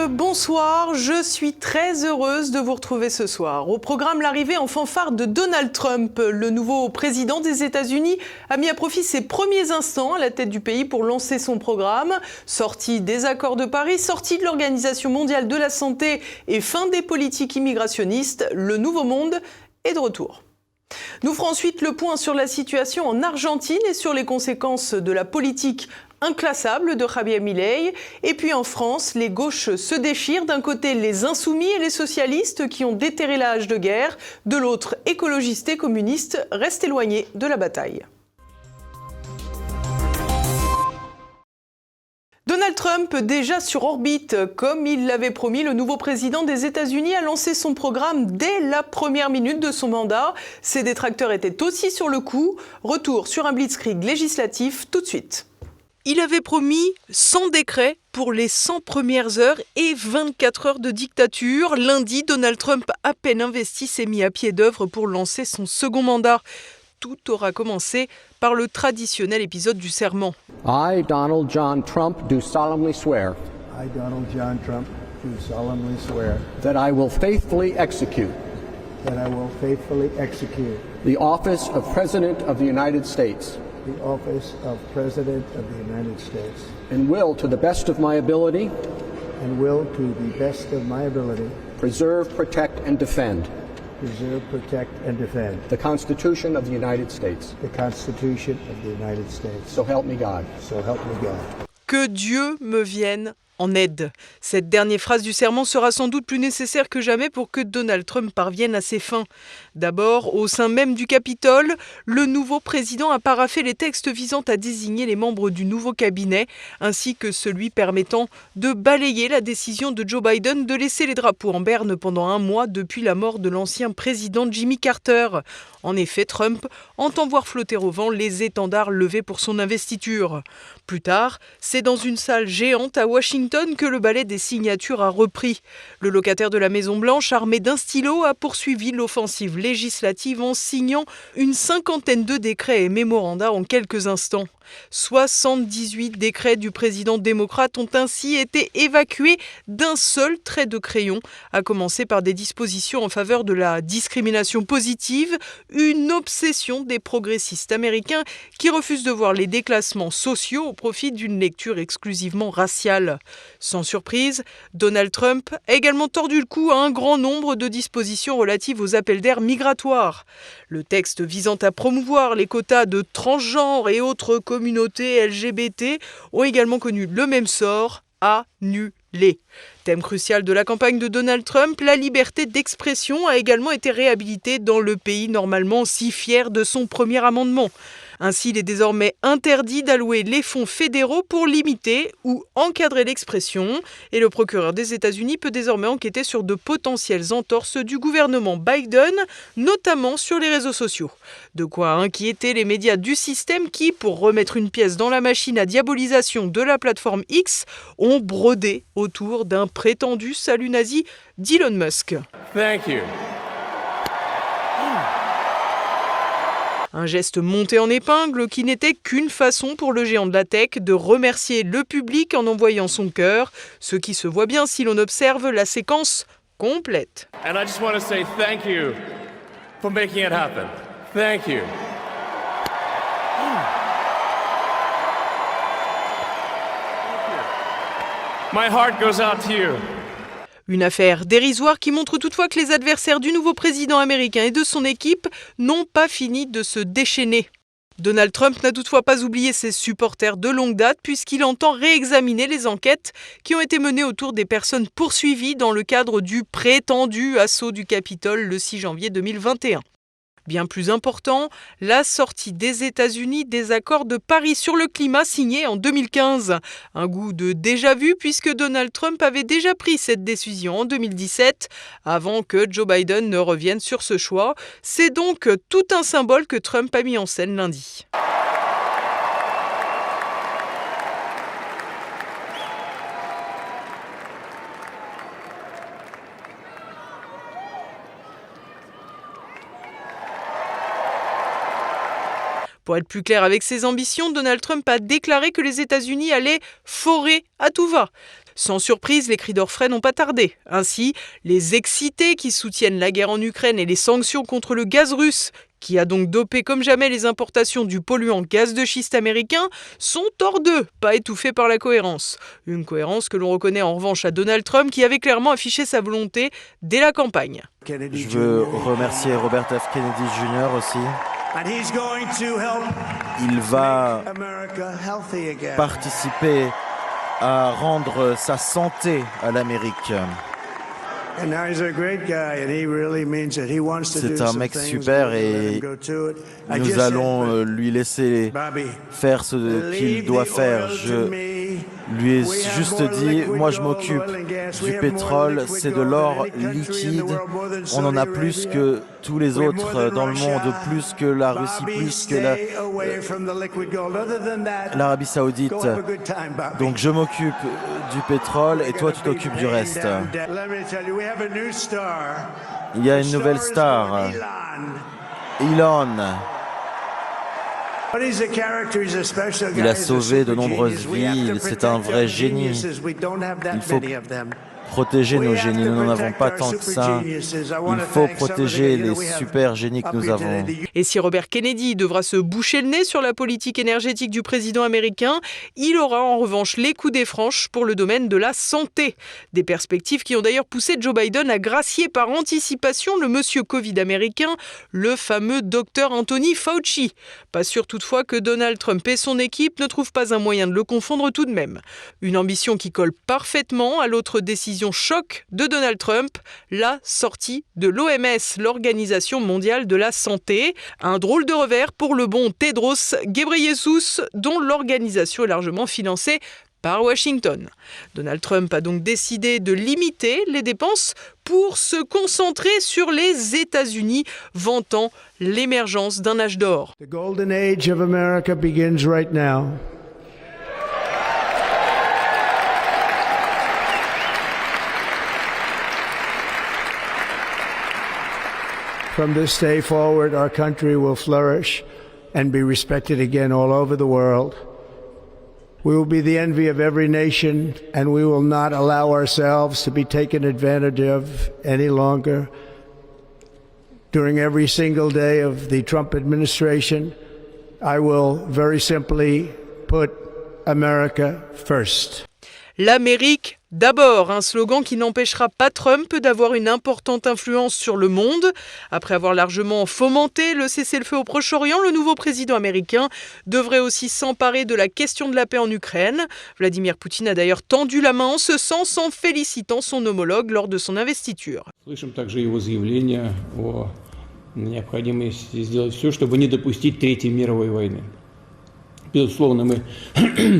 Bonsoir, je suis très heureuse de vous retrouver ce soir. Au programme, l'arrivée en fanfare de Donald Trump. Le nouveau président des États-Unis a mis à profit ses premiers instants à la tête du pays pour lancer son programme. Sortie des accords de Paris, sortie de l'Organisation mondiale de la santé et fin des politiques immigrationnistes, le nouveau monde est de retour. Nous ferons ensuite le point sur la situation en Argentine et sur les conséquences de la politique inclassable de Javier Milei. Et puis en France, les gauches se déchirent. D'un côté, les insoumis et les socialistes qui ont déterré la hache de guerre. De l'autre, écologistes et communistes restent éloignés de la bataille. Donald Trump, déjà sur orbite, comme il l'avait promis, le nouveau président des États-Unis a lancé son programme dès la première minute de son mandat. Ses détracteurs étaient aussi sur le coup. Retour sur un blitzkrieg législatif tout de suite. Il avait promis 100 décrets pour les 100 premières heures et 24 heures de dictature. Lundi, Donald Trump, à peine investi, s'est mis à pied d'œuvre pour lancer son second mandat. Tout aura commencé par le traditionnel épisode du serment. I, Donald John Trump, do solemnly swear. I, Donald John Trump, do solemnly swear. That I will faithfully execute. That I will faithfully execute. The office of President of the United States. The office of President of the United States. And will, to the best of my ability. And will, to the best of my ability. Preserve, protect, and defend. Preserve, protect, and defend. The Constitution of the United States. The Constitution of the United States. So help me God. So help me God. Que Dieu me vienne en aide. Cette dernière phrase du serment sera sans doute plus nécessaire que jamais pour que Donald Trump parvienne à ses fins. D'abord, au sein même du Capitole, le nouveau président a paraphé les textes visant à désigner les membres du nouveau cabinet, ainsi que celui permettant de balayer la décision de Joe Biden de laisser les drapeaux en berne pendant un mois depuis la mort de l'ancien président Jimmy Carter. En effet, Trump entend voir flotter au vent les étendards levés pour son investiture. Plus tard, c'est dans une salle géante à Washington que le ballet des signatures a repris. Le locataire de la Maison-Blanche, armé d'un stylo, a poursuivi l'offensive législative en signant une 50aine de décrets et mémorandas en quelques instants. 78 décrets du président démocrate ont ainsi été évacués d'un seul trait de crayon, à commencer par des dispositions en faveur de la discrimination positive, une obsession des progressistes américains qui refusent de voir les déclassements sociaux au profit d'une lecture exclusivement raciale. Sans surprise, Donald Trump a également tordu le cou à un grand nombre de dispositions relatives aux appels d'air migratoires. Le texte visant à promouvoir les quotas de transgenres et autres communautés LGBT ont également connu le même sort, annulé. Thème crucial de la campagne de Donald Trump, la liberté d'expression a également été réhabilitée dans le pays normalement si fier de son premier amendement. Ainsi, il est désormais interdit d'allouer les fonds fédéraux pour limiter ou encadrer l'expression. Et le procureur des États-Unis peut désormais enquêter sur de potentielles entorses du gouvernement Biden, notamment sur les réseaux sociaux. De quoi inquiéter les médias du système qui, pour remettre une pièce dans la machine à diabolisation de la plateforme X, ont brodé autour d'un prétendu salut nazi d'Elon Musk. Thank you. Un geste monté en épingle qui n'était qu'une façon pour le géant de la tech de remercier le public en envoyant son cœur, ce qui se voit bien si l'on observe la séquence complète. And I just want to say thank you for making it happen. Thank you. My heart goes out to you. Une affaire dérisoire qui montre toutefois que les adversaires du nouveau président américain et de son équipe n'ont pas fini de se déchaîner. Donald Trump n'a toutefois pas oublié ses supporters de longue date puisqu'il entend réexaminer les enquêtes qui ont été menées autour des personnes poursuivies dans le cadre du prétendu assaut du Capitole le 6 janvier 2021. Bien plus important, la sortie des États-Unis des accords de Paris sur le climat signés en 2015. Un goût de déjà-vu puisque Donald Trump avait déjà pris cette décision en 2017, avant que Joe Biden ne revienne sur ce choix. C'est donc tout un symbole que Trump a mis en scène lundi. Pour être plus clair avec ses ambitions, Donald Trump a déclaré que les États-Unis allaient forer à tout va. Sans surprise, les cris d'orfraie n'ont pas tardé. Ainsi, les excités qui soutiennent la guerre en Ukraine et les sanctions contre le gaz russe, qui a donc dopé comme jamais les importations du polluant gaz de schiste américain, sont hors d'eux, pas étouffés par la cohérence. Une cohérence que l'on reconnaît en revanche à Donald Trump qui avait clairement affiché sa volonté dès la campagne. Je veux remercier Robert F. Kennedy Jr. aussi. Il va participer à rendre sa santé à l'Amérique. C'est un mec super et nous allons lui laisser faire ce qu'il doit faire. Je lui ai juste dit, moi je m'occupe du pétrole, c'est de l'or liquide, on en a plus que tous les autres dans le monde, plus que la Russie, plus que l'Arabie Saoudite. Donc je m'occupe du pétrole et toi tu t'occupes du reste. Il y a une nouvelle star, Elon. Il a sauvé de nombreuses vies, c'est un vrai génie. Il faut protéger nos génies, nous n'en avons pas tant que ça. Il faut protéger les super génies que nous avons. Et si Robert Kennedy devra se boucher le nez sur la politique énergétique du président américain, il aura en revanche les coups des franches pour le domaine de la santé. Des perspectives qui ont d'ailleurs poussé Joe Biden à gracier par anticipation le monsieur Covid américain, le fameux docteur Anthony Fauci. Pas sûr toutefois que Donald Trump et son équipe ne trouvent pas un moyen de le confondre tout de même. Une ambition qui colle parfaitement à l'autre décision choc de Donald Trump, la sortie de l'OMS, l'Organisation mondiale de la santé. Un drôle de revers pour le bon Tedros Ghebreyesus, dont l'organisation est largement financée par Washington. Donald Trump a donc décidé de limiter les dépenses pour se concentrer sur les États-Unis, vantant l'émergence d'un âge d'or. The golden age of America begins right now. From this day forward, our country will flourish and be respected again all over the world. We will be the envy of every nation, and we will not allow ourselves to be taken advantage of any longer. During every single day of the Trump administration, I will very simply put America first. L'Amérique d'abord, un slogan qui n'empêchera pas Trump d'avoir une importante influence sur le monde. Après avoir largement fomenté le cessez-le-feu au Proche-Orient, le nouveau président américain devrait aussi s'emparer de la question de la paix en Ukraine. Vladimir Poutine a d'ailleurs tendu la main en ce sens en félicitant son homologue lors de son investiture. Слышим также его заявление о необходимости сделать все, чтобы не допустить Третьей мировой войны. Безусловно, мы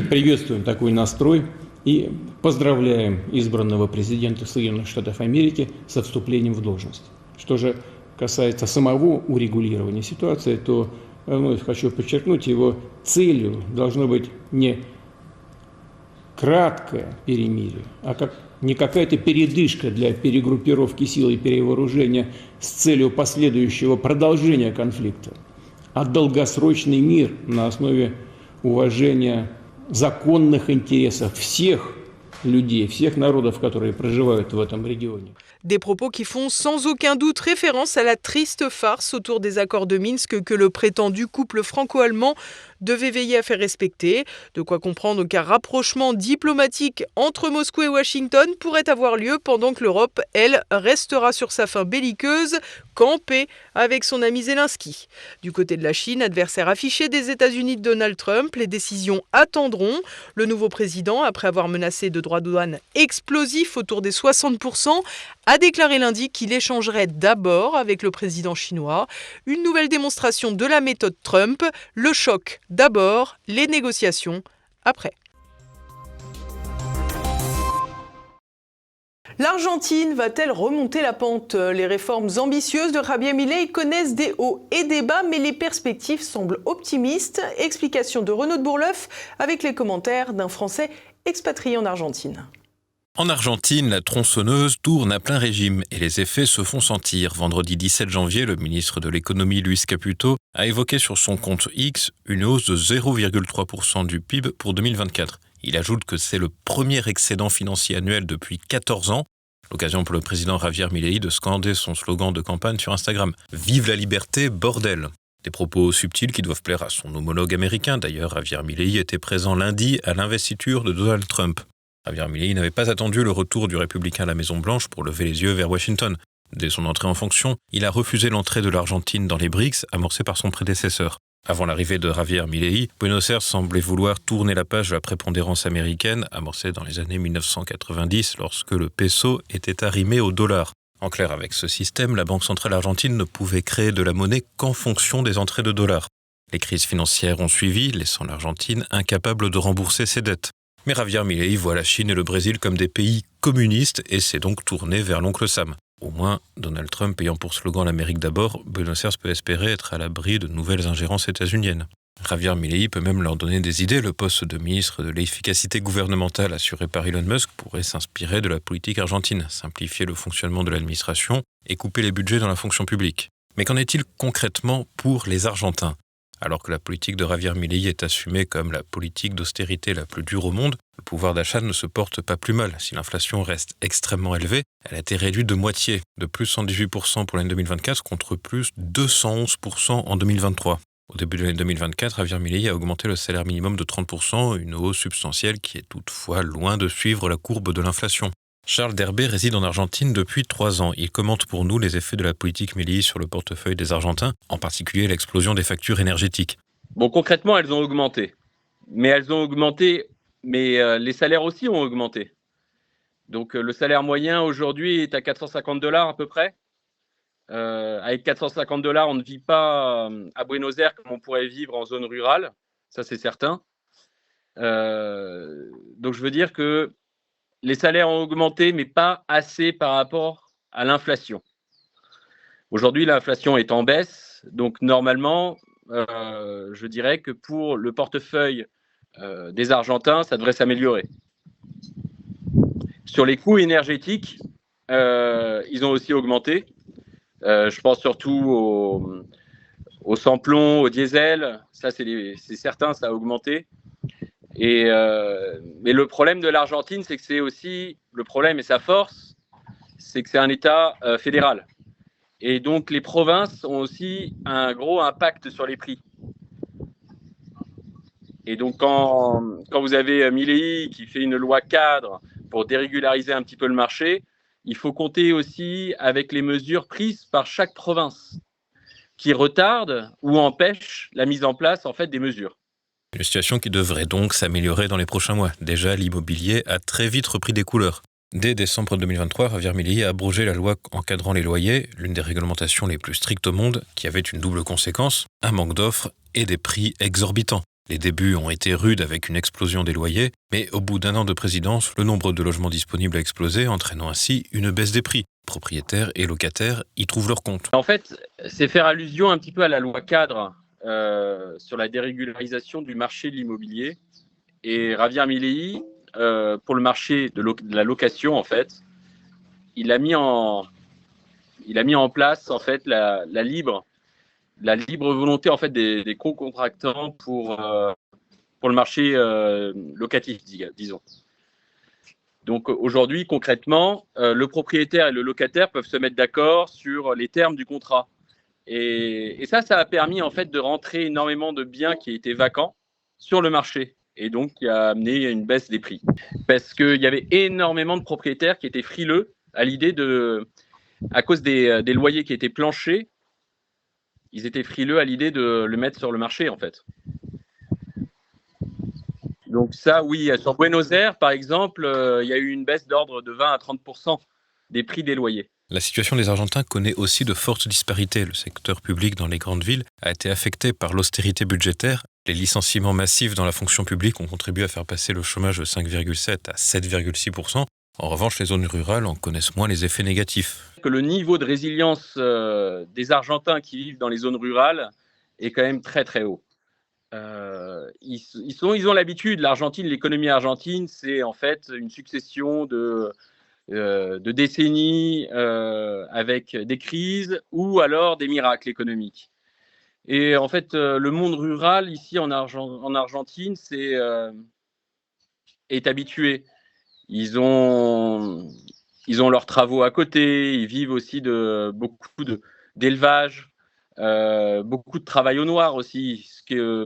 приветствуем такой настрой и поздравляем избранного президента Соединенных Штатов Америки со вступлением в должность. Что же касается самого урегулирования ситуации, то вновь хочу подчеркнуть, его целью должно быть не краткое перемирие, а не какая-то передышка для перегруппировки сил и перевооружения с целью последующего продолжения конфликта, а долгосрочный мир на основе уважения законных интересов всех людей, всех народов, которые проживают в этом регионе. Des propos qui font sans aucun doute référence à la triste farce autour des accords de Minsk que le prétendu couple franco-allemand devait veiller à faire respecter. De quoi comprendre qu'un rapprochement diplomatique entre Moscou et Washington pourrait avoir lieu pendant que l'Europe, elle, restera sur sa faim belliqueuse, campée avec son ami Zelensky. Du côté de la Chine, adversaire affiché des États-Unis de Donald Trump, les décisions attendront. Le nouveau président, après avoir menacé de droits de douane explosifs autour des 60%, a déclaré lundi qu'il échangerait d'abord avec le président chinois. Une nouvelle démonstration de la méthode Trump, le choc d'abord, les négociations après. L'Argentine va-t-elle remonter la pente ? Les réformes ambitieuses de Javier Milei connaissent des hauts et des bas, mais les perspectives semblent optimistes. Explication de Renaud de Bourleuf avec les commentaires d'un Français expatrié en Argentine. En Argentine, la tronçonneuse tourne à plein régime et les effets se font sentir. Vendredi 17 janvier, le ministre de l'économie Luis Caputo a évoqué sur son compte X une hausse de 0,3% du PIB pour 2024. Il ajoute que c'est le premier excédent financier annuel depuis 14 ans. L'occasion pour le président Javier Milei de scander son slogan de campagne sur Instagram « Vive la liberté, bordel !» Des propos subtils qui doivent plaire à son homologue américain. D'ailleurs, Javier Milei était présent lundi à l'investiture de Donald Trump. Javier Milei n'avait pas attendu le retour du républicain à la Maison-Blanche pour lever les yeux vers Washington. Dès son entrée en fonction, il a refusé l'entrée de l'Argentine dans les BRICS, amorcée par son prédécesseur. Avant l'arrivée de Javier Milei, Buenos Aires semblait vouloir tourner la page de la prépondérance américaine, amorcée dans les années 1990 lorsque le peso était arrimé au dollar. En clair, avec ce système, la Banque centrale argentine ne pouvait créer de la monnaie qu'en fonction des entrées de dollars. Les crises financières ont suivi, laissant l'Argentine incapable de rembourser ses dettes. Mais Javier Milei voit la Chine et le Brésil comme des pays communistes et s'est donc tourné vers l'oncle Sam. Au moins, Donald Trump ayant pour slogan l'Amérique d'abord, Buenos Aires peut espérer être à l'abri de nouvelles ingérences états-uniennes. Javier Milei peut même leur donner des idées. Le poste de ministre de l'efficacité gouvernementale assuré par Elon Musk pourrait s'inspirer de la politique argentine, simplifier le fonctionnement de l'administration et couper les budgets dans la fonction publique. Mais qu'en est-il concrètement pour les Argentins ? Alors que la politique de Javier Milei est assumée comme la politique d'austérité la plus dure au monde, le pouvoir d'achat ne se porte pas plus mal. Si l'inflation reste extrêmement élevée, elle a été réduite de moitié, de plus 118% pour l'année 2024 contre plus 211% en 2023. Au début de l'année 2024, Javier Milei a augmenté le salaire minimum de 30%, une hausse substantielle qui est toutefois loin de suivre la courbe de l'inflation. Charles Derbé réside en Argentine depuis 3 ans. Il commente pour nous les effets de la politique Milei sur le portefeuille des Argentins, en particulier l'explosion des factures énergétiques. Bon, concrètement, elles ont augmenté. Mais les salaires aussi ont augmenté. Donc, le salaire moyen aujourd'hui est à $450 à peu près. Avec $450, on ne vit pas à Buenos Aires comme on pourrait vivre en zone rurale. Ça, c'est certain. Donc, je veux dire que les salaires ont augmenté, mais pas assez par rapport à l'inflation. Aujourd'hui, l'inflation est en baisse. Donc, normalement, je dirais que pour le portefeuille des Argentins, ça devrait s'améliorer. Sur les coûts énergétiques, ils ont aussi augmenté. Je pense surtout au sans-plomb, au diesel. Ça, c'est certain, ça a augmenté. Mais le problème de l'Argentine, c'est que c'est aussi le problème et sa force, c'est que c'est un État fédéral. Et donc, les provinces ont aussi un gros impact sur les prix. Et donc, quand vous avez Milei qui fait une loi cadre pour dérégulariser un petit peu le marché, il faut compter aussi avec les mesures prises par chaque province qui retardent ou empêchent la mise en place en fait, des mesures. Une situation qui devrait donc s'améliorer dans les prochains mois. Déjà, l'immobilier a très vite repris des couleurs. Dès décembre 2023, Javier Milei a abrogé la loi encadrant les loyers, l'une des réglementations les plus strictes au monde, qui avait une double conséquence, un manque d'offres et des prix exorbitants. Les débuts ont été rudes avec une explosion des loyers, mais au bout d'1 an de présidence, le nombre de logements disponibles a explosé, entraînant ainsi une baisse des prix. Propriétaires et locataires y trouvent leur compte. En fait, c'est faire allusion un petit peu à la loi cadre sur la dérégularisation du marché de l'immobilier. Et Javier Milei, pour le marché de la location, en fait, il a mis en place en fait la libre volonté en fait des co-contractants pour le marché locatif, disons. Donc aujourd'hui, concrètement, le propriétaire et le locataire peuvent se mettre d'accord sur les termes du contrat. Et ça a permis en fait de rentrer énormément de biens qui étaient vacants sur le marché. Et donc, qui a amené une baisse des prix. Parce qu'il y avait énormément de propriétaires qui étaient frileux à l'idée à cause des loyers qui étaient planchers, ils étaient frileux à l'idée de le mettre sur le marché, en fait. Donc ça, oui, sur Buenos Aires, par exemple, il y a eu une baisse d'ordre de 20 à 30% des prix des loyers. La situation des Argentins connaît aussi de fortes disparités. Le secteur public dans les grandes villes a été affecté par l'austérité budgétaire. Les licenciements massifs dans la fonction publique ont contribué à faire passer le chômage de 5,7 à 7,6%. En revanche, les zones rurales en connaissent moins les effets négatifs. Que le niveau de résilience des Argentins qui vivent dans les zones rurales est quand même très très haut. Ils ont l'habitude, l'économie argentine, c'est en fait une succession de décennies avec des crises ou alors des miracles économiques. Et en fait, le monde rural ici en Argentine, est habitué. Ils ont leurs travaux à côté, ils vivent aussi de beaucoup d'élevage, beaucoup de travail au noir aussi.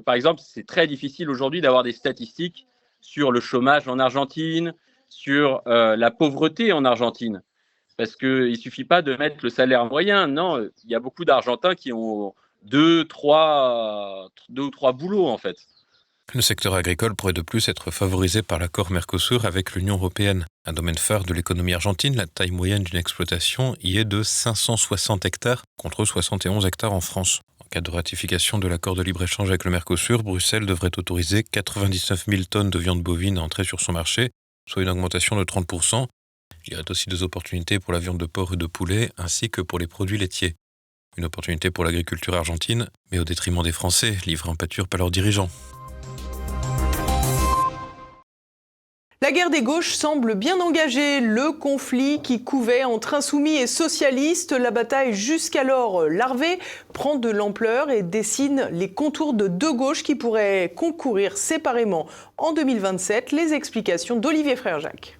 Par exemple, c'est très difficile aujourd'hui d'avoir des statistiques sur le chômage en Argentine, sur la pauvreté en Argentine. Parce qu'il ne suffit pas de mettre le salaire moyen. Non, il y a beaucoup d'Argentins qui ont deux ou trois boulots, en fait. Le secteur agricole pourrait de plus être favorisé par l'accord Mercosur avec l'Union européenne. Un domaine phare de l'économie argentine, la taille moyenne d'une exploitation y est de 560 hectares contre 71 hectares en France. En cas de ratification de l'accord de libre-échange avec le Mercosur, Bruxelles devrait autoriser 99 000 tonnes de viande bovine à entrer sur son marché, soit une augmentation de 30%. Il y a aussi des opportunités pour la viande de porc et de poulet, ainsi que pour les produits laitiers. Une opportunité pour l'agriculture argentine, mais au détriment des Français, livrés en pâture par leurs dirigeants. La guerre des gauches semble bien engagée. Le conflit qui couvait entre insoumis et socialistes, la bataille jusqu'alors larvée, prend de l'ampleur et dessine les contours de deux gauches qui pourraient concourir séparément en 2027. Les explications d'Olivier Frère-Jacques.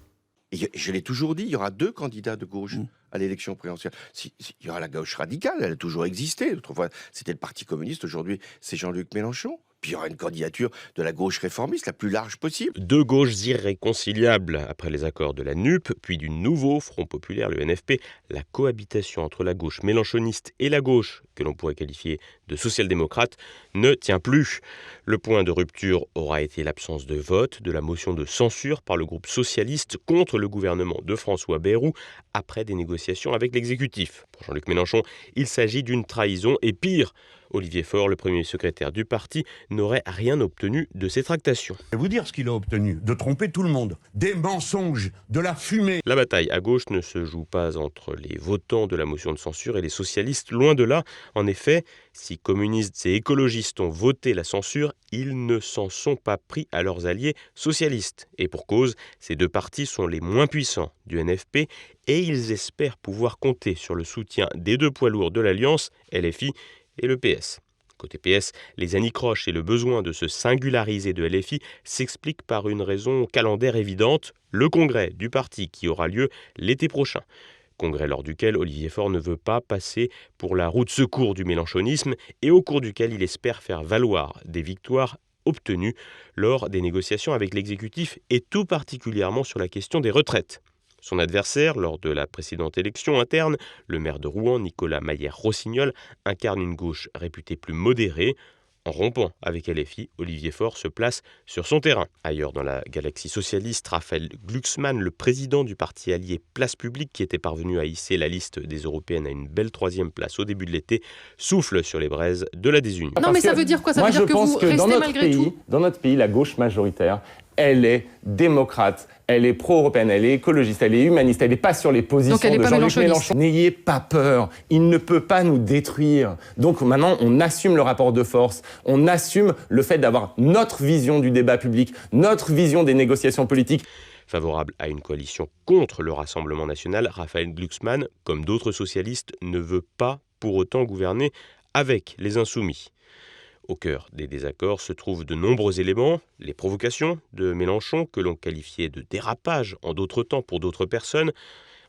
Je l'ai toujours dit, il y aura deux candidats de gauche à l'élection présidentielle. Il y aura la gauche radicale, elle a toujours existé. Autrefois, c'était le Parti communiste, aujourd'hui, c'est Jean-Luc Mélenchon. Puis il y aura une candidature de la gauche réformiste, la plus large possible. Deux gauches irréconciliables. Après les accords de la NUP, puis du nouveau Front populaire, le NFP, la cohabitation entre la gauche mélenchoniste et la gauche, que l'on pourrait qualifier de social-démocrate, ne tient plus. Le point de rupture aura été l'absence de vote de la motion de censure par le groupe socialiste contre le gouvernement de François Bayrou après des négociations avec l'exécutif. Pour Jean-Luc Mélenchon, il s'agit d'une trahison et pire, Olivier Faure, le premier secrétaire du parti, n'aurait rien obtenu de ces tractations. Je vais vous dire ce qu'il a obtenu, de tromper tout le monde. Des mensonges, de la fumée. La bataille à gauche ne se joue pas entre les votants de la motion de censure et les socialistes, loin de là. En effet, si communistes et écologistes ont voté la censure, ils ne s'en sont pas pris à leurs alliés socialistes. Et pour cause, ces deux partis sont les moins puissants du NFP et ils espèrent pouvoir compter sur le soutien des deux poids lourds de l'Alliance, LFI et le PS. Côté PS, les anicroches et le besoin de se singulariser de LFI s'expliquent par une raison calendaire évidente, le congrès du parti qui aura lieu l'été prochain. Congrès lors duquel Olivier Faure ne veut pas passer pour la roue de secours du mélenchonisme et au cours duquel il espère faire valoir des victoires obtenues lors des négociations avec l'exécutif et tout particulièrement sur la question des retraites. Son adversaire, lors de la précédente élection interne, le maire de Rouen, Nicolas Maillère-Rossignol, incarne une gauche réputée plus modérée. En rompant avec LFI, Olivier Faure se place sur son terrain. Ailleurs dans la galaxie socialiste, Raphaël Glucksmann, le président du parti allié Place Publique, qui était parvenu à hisser la liste des européennes à une belle 3e place au début de l'été, souffle sur les braises de la désunion. Non, mais ça veut dire quoi? Ça veut dire que vous restez malgré tout? Dans notre pays, la gauche majoritaire, elle est démocrate, elle est pro-européenne, elle est écologiste, elle est humaniste, elle n'est pas sur les positions de Jean-Luc Mélenchon. N'ayez pas peur, il ne peut pas nous détruire. Donc maintenant, on assume le rapport de force, on assume le fait d'avoir notre vision du débat public, notre vision des négociations politiques. Favorable à une coalition contre le Rassemblement national, Raphaël Glucksmann, comme d'autres socialistes, ne veut pas pour autant gouverner avec les insoumis. Au cœur des désaccords se trouvent de nombreux éléments, les provocations de Mélenchon, que l'on qualifiait de dérapage en d'autres temps pour d'autres personnes,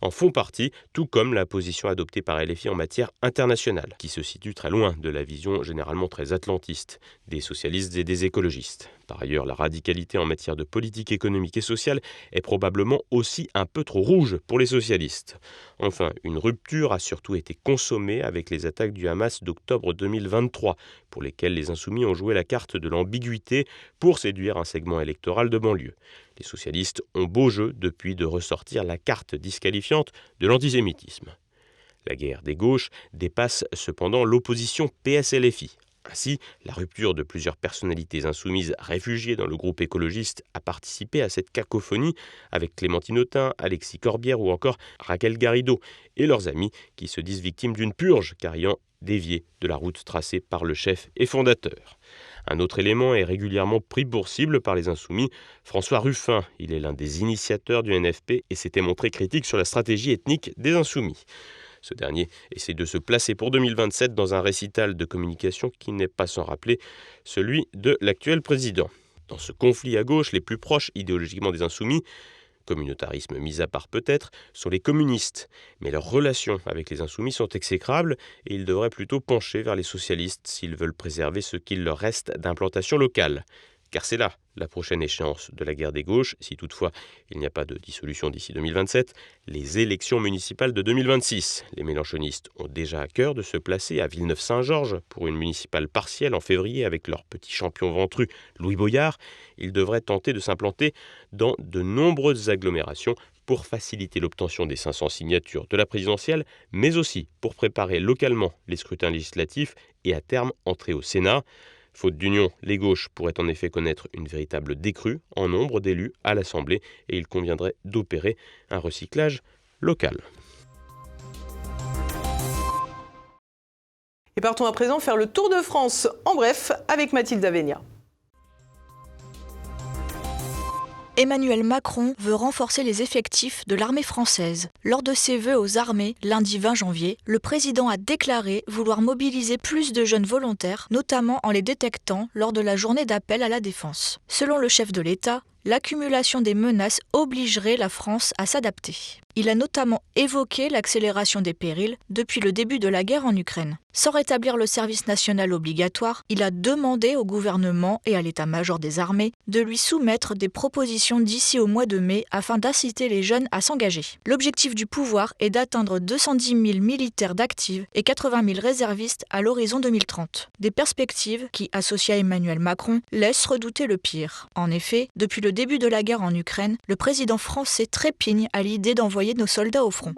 en font partie, tout comme la position adoptée par LFI en matière internationale, qui se situe très loin de la vision généralement très atlantiste des socialistes et des écologistes. Par ailleurs, la radicalité en matière de politique économique et sociale est probablement aussi un peu trop rouge pour les socialistes. Enfin, une rupture a surtout été consommée avec les attaques du Hamas d'octobre 2023, pour lesquelles les insoumis ont joué la carte de l'ambiguïté pour séduire un segment électoral de banlieue. Les socialistes ont beau jeu depuis de ressortir la carte disqualifiante de l'antisémitisme. La guerre des gauches dépasse cependant l'opposition PS-LFI. Ainsi, la rupture de plusieurs personnalités insoumises réfugiées dans le groupe écologiste a participé à cette cacophonie avec Clémentine Autain, Alexis Corbière ou encore Raquel Garrido et leurs amis qui se disent victimes d'une purge car ayant dévié de la route tracée par le chef et fondateur. Un autre élément est régulièrement pris pour cible par les insoumis, François Ruffin. Il est l'un des initiateurs du NFP et s'était montré critique sur la stratégie ethnique des insoumis. Ce dernier essaie de se placer pour 2027 dans un récital de communication qui n'est pas sans rappeler celui de l'actuel président. Dans ce conflit à gauche, les plus proches idéologiquement des Insoumis, communautarisme mis à part peut-être, sont les communistes. Mais leurs relations avec les Insoumis sont exécrables et ils devraient plutôt pencher vers les socialistes s'ils veulent préserver ce qu'il leur reste d'implantation locale. Car c'est là la prochaine échéance de la guerre des gauches, si toutefois il n'y a pas de dissolution d'ici 2027, les élections municipales de 2026. Les mélenchonistes ont déjà à cœur de se placer à Villeneuve-Saint-Georges pour une municipale partielle en février avec leur petit champion ventru Louis Boyard. Ils devraient tenter de s'implanter dans de nombreuses agglomérations pour faciliter l'obtention des 500 signatures de la présidentielle, mais aussi pour préparer localement les scrutins législatifs et à terme entrer au Sénat. Faute d'union, les gauches pourraient en effet connaître une véritable décrue en nombre d'élus à l'Assemblée et il conviendrait d'opérer un recyclage local. Et partons à présent faire le tour de France en bref avec Mathilde Avenia. Emmanuel Macron veut renforcer les effectifs de l'armée française. Lors de ses vœux aux armées, lundi 20 janvier, le président a déclaré vouloir mobiliser plus de jeunes volontaires, notamment en les détectant lors de la journée d'appel à la défense. Selon le chef de l'État, l'accumulation des menaces obligerait la France à s'adapter. Il a notamment évoqué l'accélération des périls depuis le début de la guerre en Ukraine. Sans rétablir le service national obligatoire, il a demandé au gouvernement et à l'état-major des armées de lui soumettre des propositions d'ici au mois de mai afin d'inciter les jeunes à s'engager. L'objectif du pouvoir est d'atteindre 210 000 militaires d'actifs et 80 000 réservistes à l'horizon 2030. Des perspectives qui, associées à Emmanuel Macron, laissent redouter le pire. En effet, depuis le début de la guerre en Ukraine, le président français trépigne à l'idée d'envoyer nos soldats au front.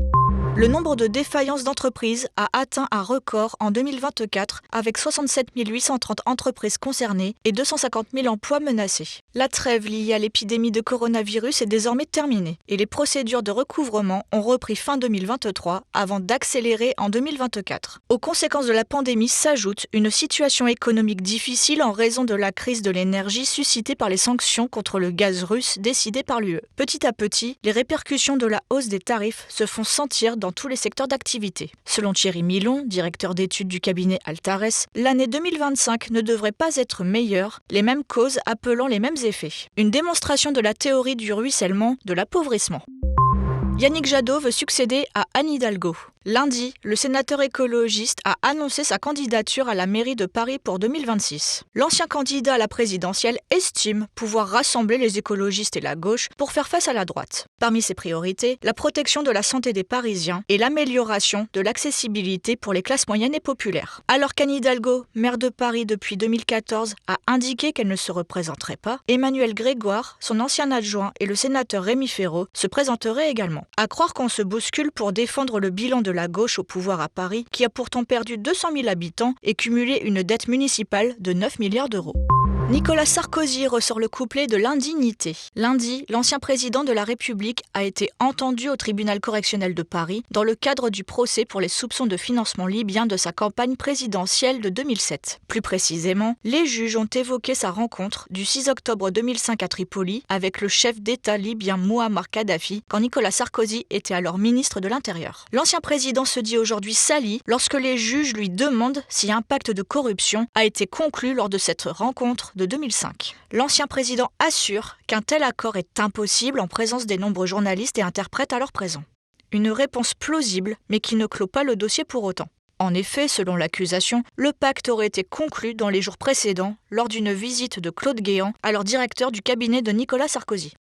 Le nombre de défaillances d'entreprises a atteint un record en 2024 avec 67 830 entreprises concernées et 250 000 emplois menacés. La trêve liée à l'épidémie de coronavirus est désormais terminée et les procédures de recouvrement ont repris fin 2023 avant d'accélérer en 2024. Aux conséquences de la pandémie s'ajoute une situation économique difficile en raison de la crise de l'énergie suscitée par les sanctions contre le gaz russe décidées par l'UE. Petit à petit, les répercussions de la hausse des tarifs se font sentir dans tous les secteurs d'activité. Selon Thierry Milon, directeur d'études du cabinet Altares, l'année 2025 ne devrait pas être meilleure, les mêmes causes appelant les mêmes effets. Une démonstration de la théorie du ruissellement, de l'appauvrissement. Yannick Jadot veut succéder à Anne Hidalgo. Lundi, le sénateur écologiste a annoncé sa candidature à la mairie de Paris pour 2026. L'ancien candidat à la présidentielle estime pouvoir rassembler les écologistes et la gauche pour faire face à la droite. Parmi ses priorités, la protection de la santé des Parisiens et l'amélioration de l'accessibilité pour les classes moyennes et populaires. Alors qu'Anne Hidalgo, maire de Paris depuis 2014, a indiqué qu'elle ne se représenterait pas, Emmanuel Grégoire, son ancien adjoint et le sénateur Rémi Féraud se présenteraient également. À croire qu'on se bouscule pour défendre le bilan de la gauche au pouvoir à Paris, qui a pourtant perdu 200 000 habitants et cumulé une dette municipale de 9 milliards d'euros. Nicolas Sarkozy ressort le couplet de l'indignité. Lundi, l'ancien président de la République a été entendu au tribunal correctionnel de Paris dans le cadre du procès pour les soupçons de financement libyen de sa campagne présidentielle de 2007. Plus précisément, les juges ont évoqué sa rencontre du 6 octobre 2005 à Tripoli avec le chef d'État libyen Mouammar Kadhafi quand Nicolas Sarkozy était alors ministre de l'Intérieur. L'ancien président se dit aujourd'hui sali lorsque les juges lui demandent si un pacte de corruption a été conclu lors de cette rencontre de 2005. L'ancien président assure qu'un tel accord est impossible en présence des nombreux journalistes et interprètes alors présents. Une réponse plausible, mais qui ne clôt pas le dossier pour autant. En effet, selon l'accusation, le pacte aurait été conclu dans les jours précédents lors d'une visite de Claude Guéant, alors directeur du cabinet de Nicolas Sarkozy.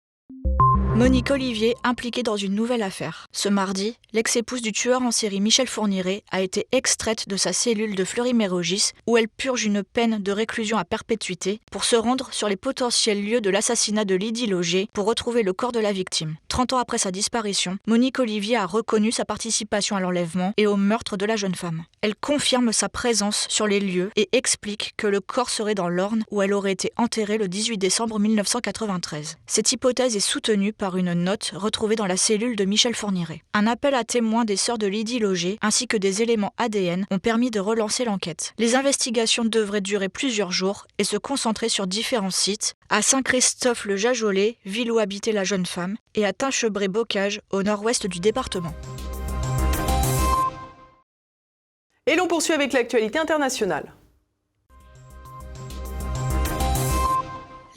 Monique Olivier impliquée dans une nouvelle affaire. Ce mardi, l'ex-épouse du tueur en série Michel Fourniret a été extraite de sa cellule de Fleury-Mérogis où elle purge une peine de réclusion à perpétuité pour se rendre sur les potentiels lieux de l'assassinat de Lydie Loger pour retrouver le corps de la victime. 30 ans après sa disparition, Monique Olivier a reconnu sa participation à l'enlèvement et au meurtre de la jeune femme. Elle confirme sa présence sur les lieux et explique que le corps serait dans l'Orne où elle aurait été enterrée le 18 décembre 1993. Cette hypothèse est soutenue par une note retrouvée dans la cellule de Michel Fourniret. Un appel à témoins des sœurs de Lydie Loger ainsi que des éléments ADN ont permis de relancer l'enquête. Les investigations devraient durer plusieurs jours et se concentrer sur différents sites, à Saint-Christophe-le-Jajolais, ville où habitait la jeune femme, et à Tinchebray-Bocage, au nord-ouest du département. Et l'on poursuit avec l'actualité internationale.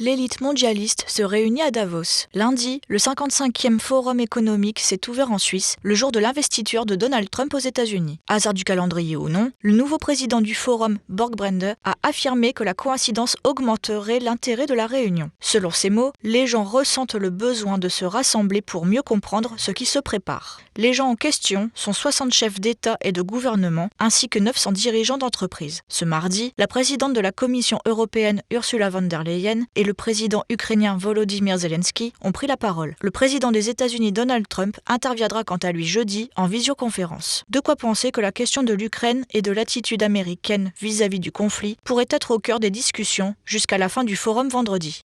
l'élite mondialiste se réunit à Davos. Lundi, le 55e Forum économique s'est ouvert en Suisse, le jour de l'investiture de Donald Trump aux États-Unis. Hasard du calendrier ou non, le nouveau président du Forum, Borgbrende, a affirmé que la coïncidence augmenterait l'intérêt de la réunion. Selon ses mots, les gens ressentent le besoin de se rassembler pour mieux comprendre ce qui se prépare. Les gens en question sont 60 chefs d'État et de gouvernement, ainsi que 900 dirigeants d'entreprises. Ce mardi, la présidente de la Commission européenne Ursula von der Leyen et le président ukrainien Volodymyr Zelensky ont pris la parole. Le président des États-Unis Donald Trump interviendra quant à lui jeudi en visioconférence. De quoi penser que la question de l'Ukraine et de l'attitude américaine vis-à-vis du conflit pourrait être au cœur des discussions jusqu'à la fin du forum vendredi.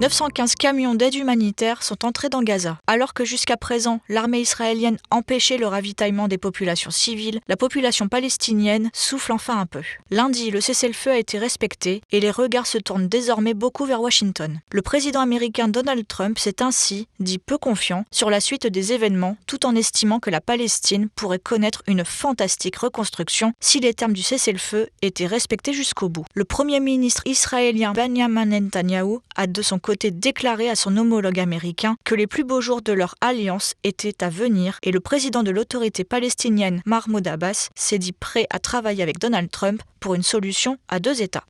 915 camions d'aide humanitaire sont entrés dans Gaza. Alors que jusqu'à présent, l'armée israélienne empêchait le ravitaillement des populations civiles, la population palestinienne souffle enfin un peu. Lundi, le cessez-le-feu a été respecté et les regards se tournent désormais beaucoup vers Washington. Le président américain Donald Trump s'est ainsi dit peu confiant sur la suite des événements, tout en estimant que la Palestine pourrait connaître une fantastique reconstruction si les termes du cessez-le-feu étaient respectés jusqu'au bout. Le premier ministre israélien Benjamin Netanyahu a de son côté déclaré à son homologue américain que les plus beaux jours de leur alliance étaient à venir et le président de l'autorité palestinienne Mahmoud Abbas s'est dit prêt à travailler avec Donald Trump pour une solution à 2 États.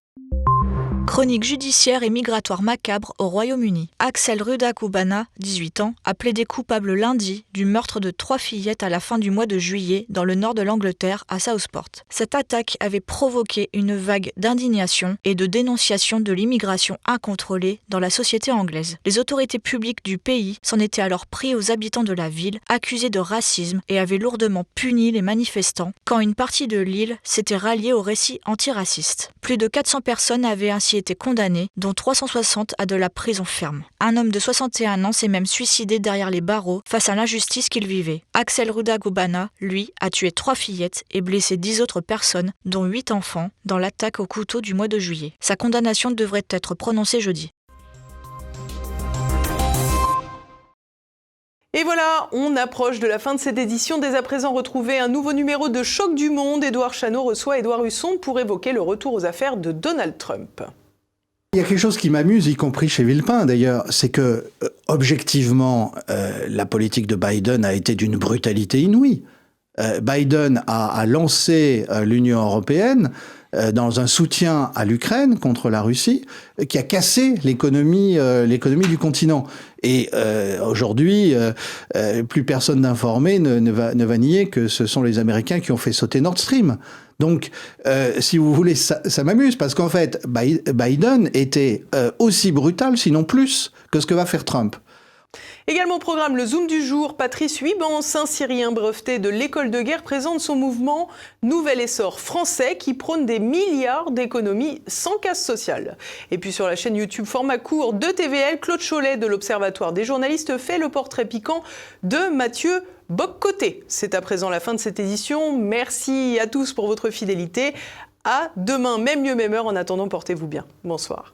Chronique judiciaire et migratoire macabre au Royaume-Uni. Axel Rudakubana, 18 ans, a plaidé coupable lundi du meurtre de 3 fillettes à la fin du mois de juillet dans le nord de l'Angleterre, à Southport. Cette attaque avait provoqué une vague d'indignation et de dénonciation de l'immigration incontrôlée dans la société anglaise. Les autorités publiques du pays s'en étaient alors pris aux habitants de la ville, accusés de racisme et avaient lourdement puni les manifestants, quand une partie de l'île s'était ralliée au récit antiraciste. Plus de 400 personnes avaient ainsi été condamnés, dont 360 à de la prison ferme. Un homme de 61 ans s'est même suicidé derrière les barreaux face à l'injustice qu'il vivait. Axel Rudakubana, lui, a tué 3 fillettes et blessé 10 autres personnes, dont 8 enfants, dans l'attaque au couteau du mois de juillet. Sa condamnation devrait être prononcée jeudi. Et voilà, on approche de la fin de cette édition. Dès à présent, retrouvez un nouveau numéro de Choc du Monde. Édouard Chano reçoit Édouard Husson pour évoquer le retour aux affaires de Donald Trump. Il y a quelque chose qui m'amuse, y compris chez Villepin d'ailleurs, c'est que, objectivement, la politique de Biden a été d'une brutalité inouïe. Biden a lancé l'Union européenne dans un soutien à l'Ukraine contre la Russie, qui a cassé l'économie du continent. Et aujourd'hui, plus personne d'informé ne va nier que ce sont les Américains qui ont fait sauter Nord Stream. Donc, si vous voulez, ça m'amuse, parce qu'en fait, Biden était aussi brutal, sinon plus, que ce que va faire Trump. Également au programme, le Zoom du jour. Patrice Huybans, un Syrien breveté de l'école de guerre, présente son mouvement Nouvel Essor français qui prône des milliards d'économies sans casse sociale. Et puis sur la chaîne YouTube format court de TVL, Claude Cholet de l'Observatoire des journalistes fait le portrait piquant de Mathieu Bock-Côté. C'est à présent la fin de cette édition. Merci à tous pour votre fidélité. À demain, même lieu, même heure. En attendant, portez-vous bien. Bonsoir.